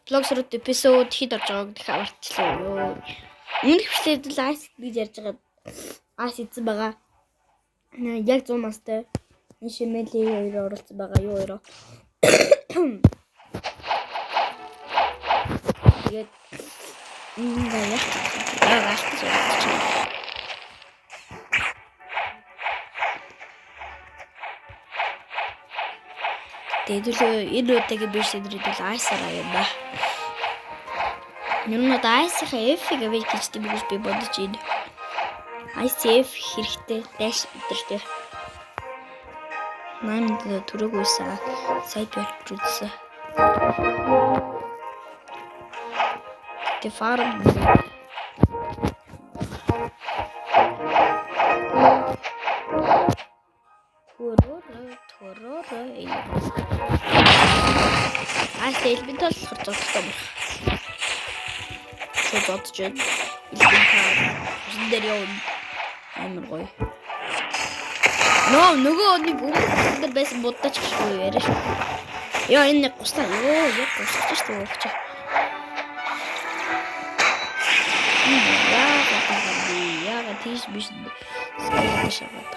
Vlog суралт эпизод хэд орж байгааг дахиад аварчлаа ёо. Өмнөх бичлэгт л айс гэж ярьж байгаа. Айс эзэн байгаа. Яг 100 настай. Шимэли хоёр оролцсон байгаа юу хоёроо. Тэгээд тэгээд энэ удаагийн биш сэдвэрүүд айсараа юм ба. Нүрнүүд айсынхаа F-ийг авъя гэж тиймээс би бодож байна. ICF хэрэгтэй дэш өдөртэй. Намд түрэгүйсэн сайт барьж үзсэн. Тэ фарм Элбент болохоор зогссон байна. ಸೊ бодож байна. Элбент дээр явна. Амар гоё. Нөгөө нэг өмнө байсан будаач гэхгүй яриа шүү. Яа энэ нэг густаа ёо яг гусч шүү өгч. Яа тийш биш. Скайшаад.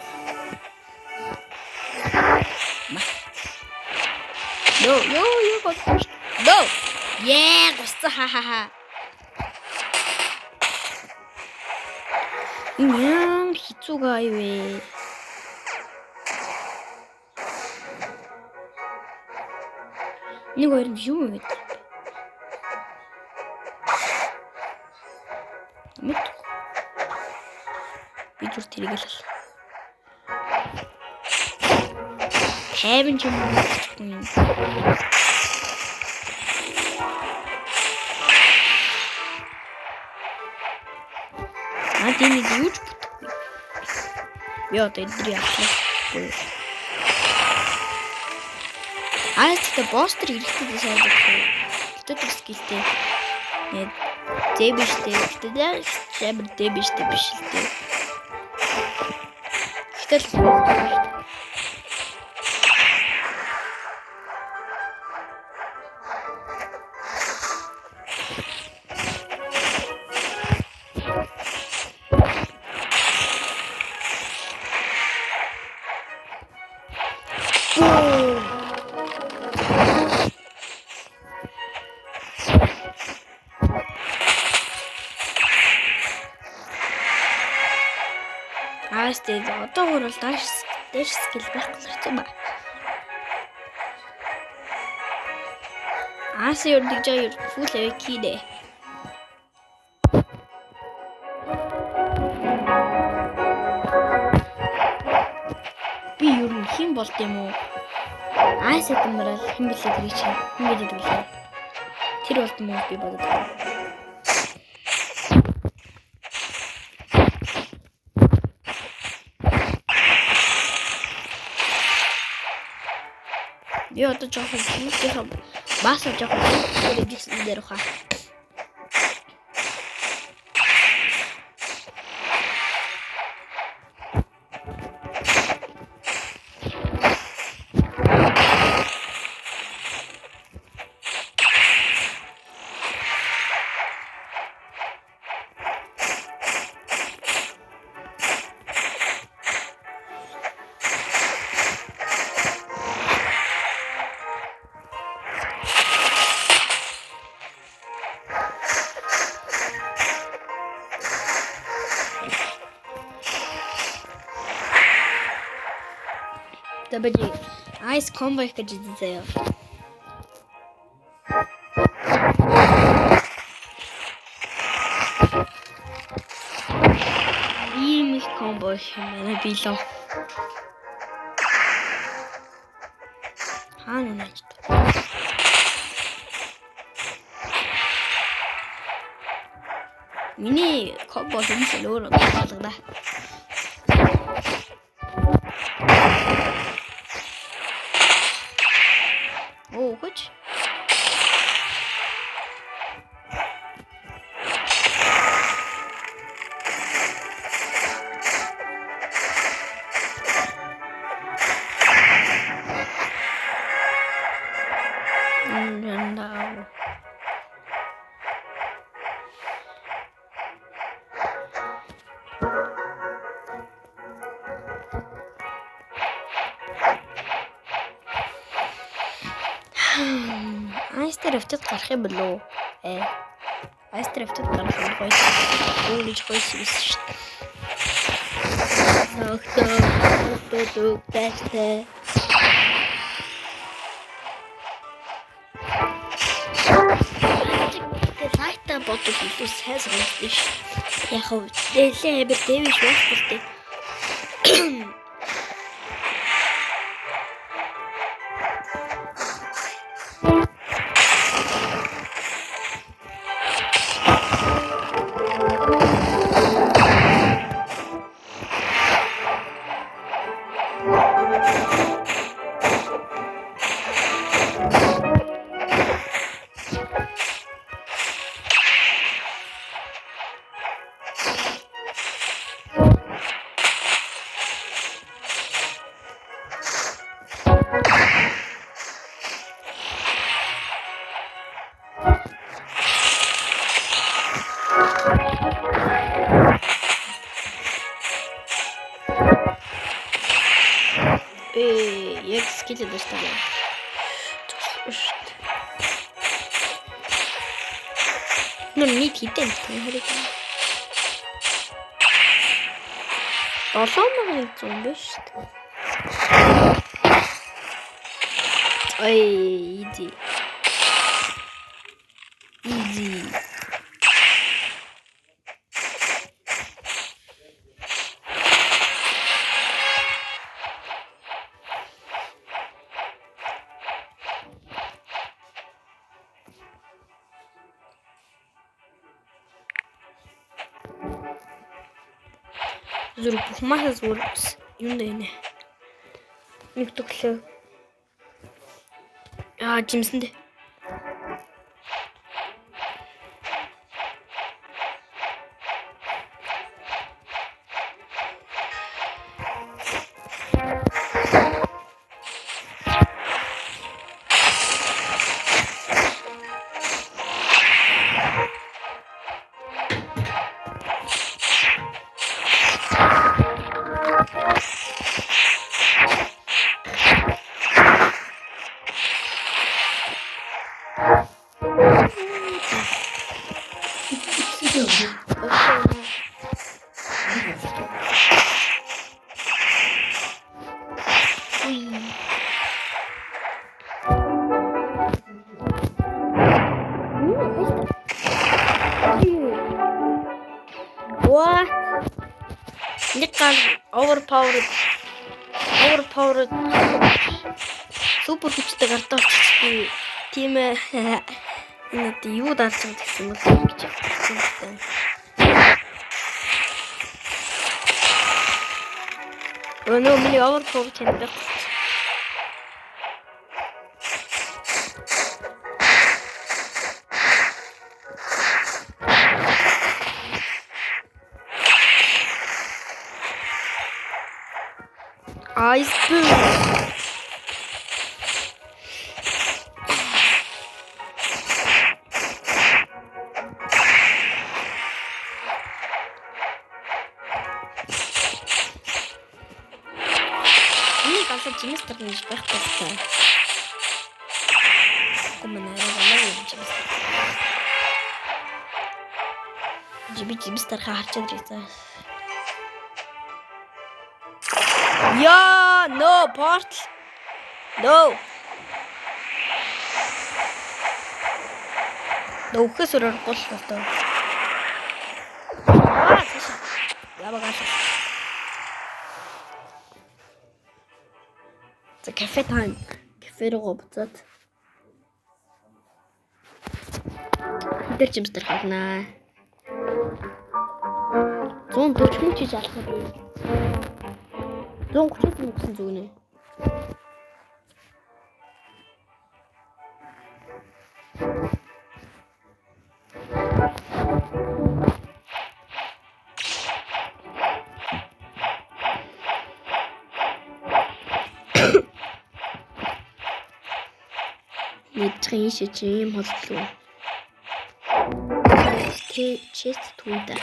Yo, гусч. No. Yeah, гусцаа ха. Яам хицугаа ивэ. Нэг хоёр нь юу вэ? Мэд. Би зүр тэрэгэл. Хэвэн ч юм уу. Тэний юуч бүтгүй. Яа тэдний ахлаа. Аастай постэр ирэхдээ сайн байна. Тэтгэл скилтэй. Нэг дэбиштэй. Тэтгэл шамар дэбиштэй биш л дээ. Тэтгэл Аастай одоогор бол дэш скил байхгүй юм ба. Ааси өрдөж жаа фул авик хийдэ. Би юу хэм болт юм уу? Ааси тэмрэл хэм гэлээ тэр чи. Хэм гэлээ тэр. Тэр болт юм уу би бодод. Я одоо жоохон бүлэхээ бас жоохон өөрөдсөн дээр хаа. Dabei Ice Combo ich гэж заяа. Ийм их combo хиймээ билээ. Хаана нэж. Миний combo хиймээ өөр болгоно. Хоч. Айстер авчид гарах юм болов. Айстер авчид гарах юм гоё. Өнгөж гоё шивс шүү дээ. Нохтоо тастай. Лайта бодож илүү сайн санагдаж шүү. Яг хөө дээлээ амир дэвиш байхгүй дээ. Яг скилэд өстэй. Ну нийт хитэн хэрэг. 7,100 биш үү? Ой, easy. Зүрх бухмаа зүрх юм дэ нэ. Нэг төглөө. Жимсэндээ. What? Никал overpowered. Супер хүчтэй гардалч би тийм ээ. Энэ юу дарж байгаа гэсэн бол гэж хэлсэн. Өнөө миний overpowered чанар. Ice boom. Ini kalau jenis terus berkata. Aku menarik jenis. Jenis terkharca cerita. Yeah, no part. No. Нөхөсөрөөр гол болтой. Ябагаш. За кафе тайм. Кафе руу буцаад. Өдөр жимстэр харнаа. 140 хүн чиж алах юм. 130 хүн гэсэн зүг нэ. Мэтрийн шижим хотлоо. Чест түүдэ.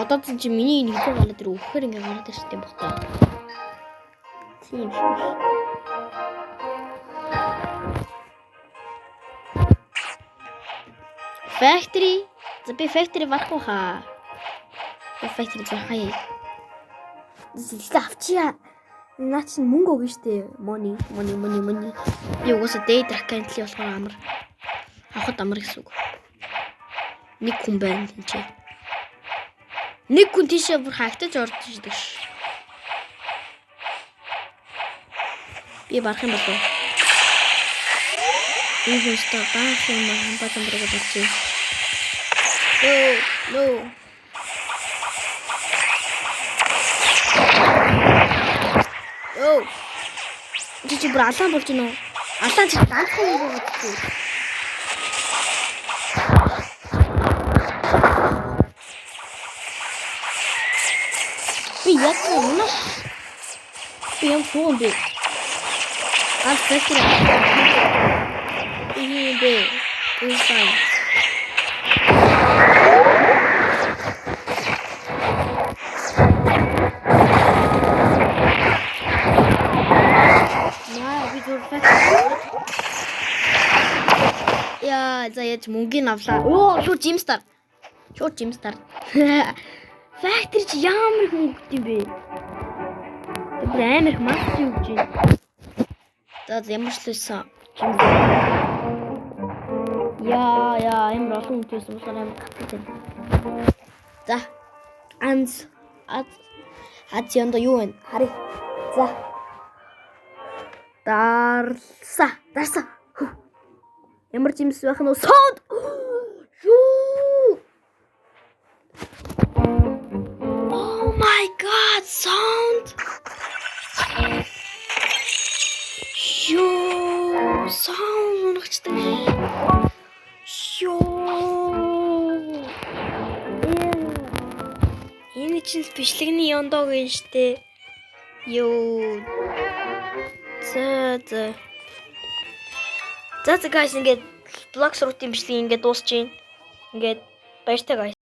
Одоо чи миний нэгдүгээр гараад ирээ өгөхөр ингээ гараад ирсэн юм байна. Тийм шүү. Factory. За би factory барахгүй хаа. Factory зохиё. Зэлтэй авчия. Наа чинь мөнгө өгнө штэ. Money. Би угаасаа date account-ly болохоор амар. Авахд амар гэсэн үг. Нэг хүн байна энэ. Нэг хүн тийшээ бүр хаагтаж орж ирдэг ш. Би барах юм болов. Энэ хөстөө баах юм хамбатан дөрөв өгч. No. Чи бүр алаан болж гинөө. Алаан чи даанхаа юм уу гэдэг. Би яг юм. Би юм фон би. Factory. Бэ. Inside. Яа, за яж мөнгөний авлаа. Оо, шууд Jimstar. Factory чи ямар их мөнгө өгд юм бэ? Тэр амар их мас өгч байна. За ямар ч лээсэн. Яа, амар олон үнэтэйс болохоор амар гацтай. За. Аз янд юу вэ? Хари. За. Дарса. Ямар Jimс байх нь sound. Юу? Oh my god, sound. Юу, sound нөхчтэй. Энэ чинь бичлэгний яндоо гэн штэ. Юу. За guys ингээд блог сургалтын бичлэг ингээд дуусч байна. Ингээд баяртай guys.